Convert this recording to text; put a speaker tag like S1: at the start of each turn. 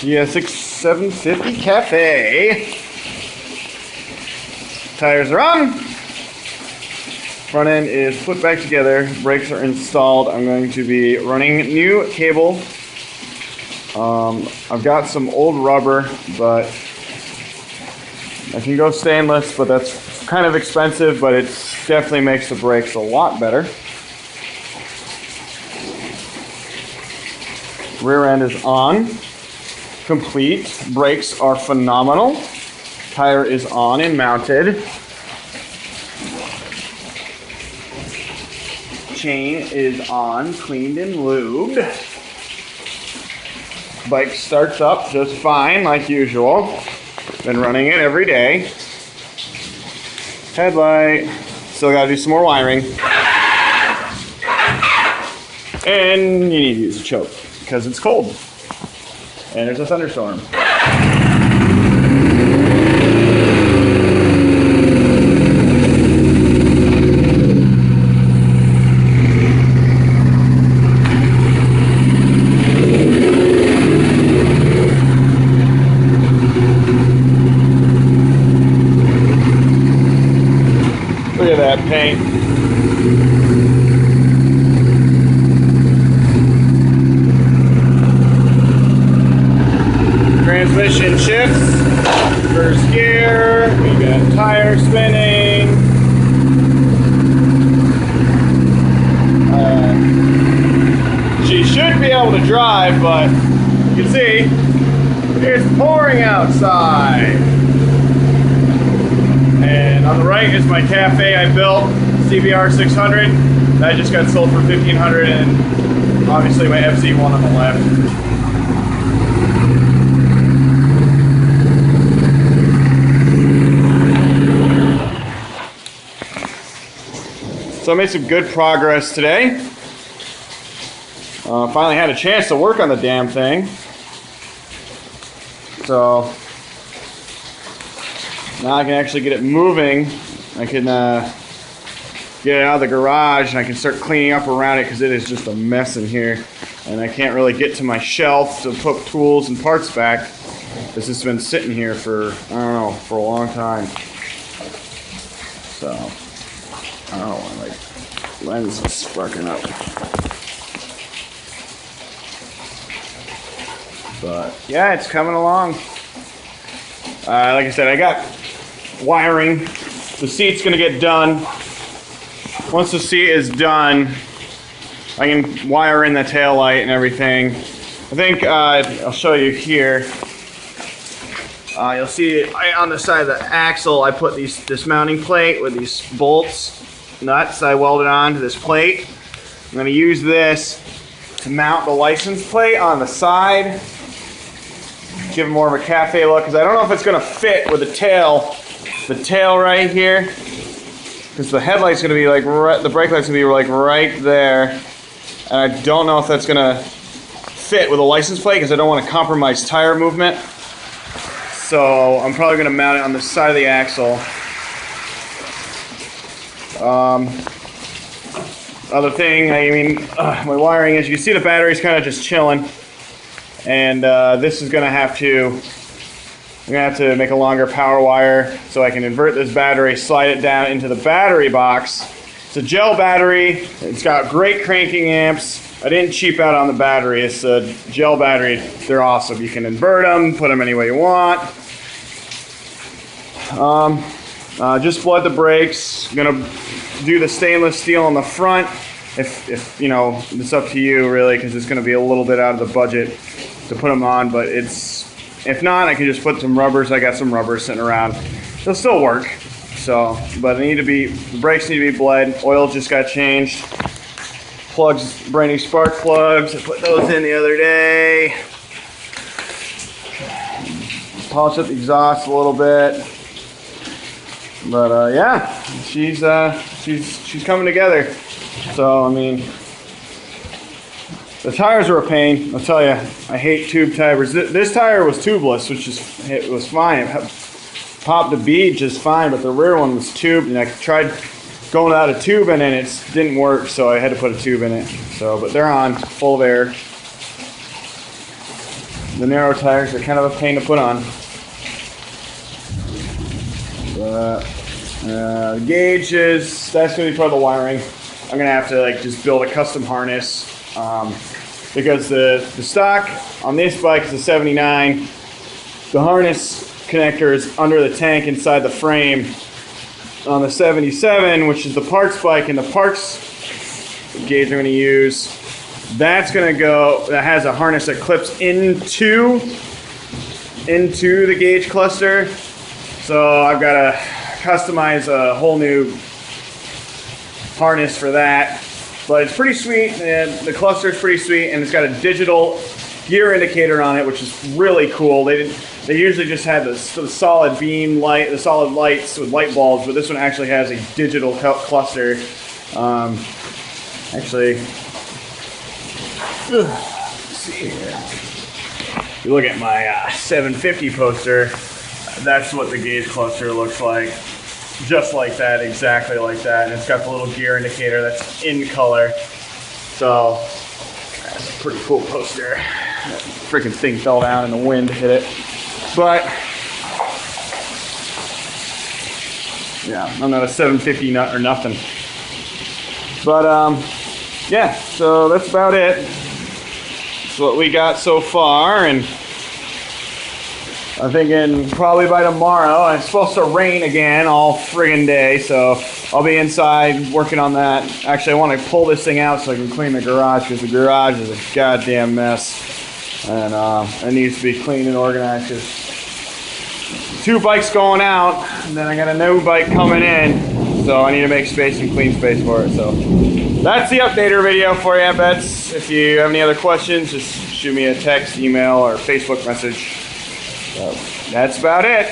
S1: GS750 Cafe. Tires are on. Front end is put back together. Brakes are installed. I'm going to be running new cable. I've got some old rubber, but I can go stainless, but that's kind of expensive, but it definitely makes the brakes a lot better. Rear end is on, complete. Brakes are phenomenal. Tire is on and mounted. Chain is on, cleaned and lubed. Bike starts up just fine, like usual. Been running it every day. Headlight. Still gotta do some more wiring. And you need to use a choke because it's cold. And there's a thunderstorm. Look at that paint. Transmission shifts, first gear, we got tire spinning. She should be able to drive, but you can see it's pouring outside. And on the right is my cafe I built, CBR 600. That just got sold for $1,500, and obviously my FZ1 on the left. So I made some good progress today. Finally had a chance to work on the damn thing. So now I can actually get it moving. I can get it out of the garage and I can start cleaning up around it because it is just a mess in here. And I can't really get to my shelf to put tools and parts back. This has been sitting here for, I don't know, for a long time. So, I don't know, my lens is sparking up. But yeah, it's coming along. Like I said, I got wiring. The seat's gonna get done. Once the seat is done, I can wire in the tail light and everything. I think I'll show you here. You'll see on the side of the axle, I put this mounting plate with these bolts, nuts I welded onto this plate. I'm gonna use this to mount the license plate on the side. Give it more of a cafe look, because I don't know if it's going to fit with the tail right here, because the headlight's going to be like the brake light's going to be like right there, and I don't know if that's going to fit with a license plate because I don't want to compromise tire movement. So I'm probably going to mount it on the side of the axle. Other thing, my wiring is, you can see the battery's kind of just chilling. And this is going to I'm going to have to make a longer power wire so I can invert this battery, slide it down into the battery box. It's a gel battery. It's got great cranking amps. I didn't cheap out on the battery. It's a gel battery. They're awesome. You can invert them, put them any way you want. Just bled the brakes. I'm going to do the stainless steel on the front. If you know, it's up to you really, because it's going to be a little bit out of the budget to put them on, but if not, I can just put some rubbers. I got some rubbers sitting around. They'll still work. So, but the brakes need to be bled. Oil just got changed. Plugs, brand new spark plugs. I put those in the other day. Polish up the exhaust a little bit. But yeah, she's coming together. So I mean, the tires are a pain. I'll tell you, I hate tube tires. This tire was tubeless, which was fine. It popped a bead just fine, but the rear one was tubed, and I tried going without a tube in it, and it didn't work, so I had to put a tube in it. So, but they're on, full of air. The narrow tires are kind of a pain to put on. The gauge that's going to be part of the wiring. I'm going to have to like just build a custom harness because the stock on this bike is a 79. The harness connector is under the tank inside the frame. On the 77, which is the parts bike, and the parts gauge I'm going to use, that's going to go, that has a harness that clips into the gauge cluster. So I've got to customize a whole new harness for that. But it's pretty sweet, and the cluster is pretty sweet, and it's got a digital gear indicator on it, which is really cool. They usually just have the solid beam light, the solid lights with light bulbs, but this one actually has a digital cluster. Actually, let's see here. If you look at my 750 poster, that's what the gauge cluster looks like. Just like that, exactly like that. And it's got the little gear indicator that's in color. So, that's a pretty cool poster. That freaking thing fell down and the wind hit it. But, yeah, I'm not a 750 nut or nothing. But, yeah, so that's about it. That's what we got so far, and I'm thinking probably by tomorrow. It's supposed to rain again all friggin' day, so I'll be inside working on that. Actually, I want to pull this thing out so I can clean the garage, because the garage is a goddamn mess. And it needs to be clean and organized, because 2 bikes going out, and then I got a new bike coming in, so I need to make space and clean space for it. So that's the updater video for you, Bets. If you have any other questions, just shoot me a text, email, or Facebook message. So that's about it.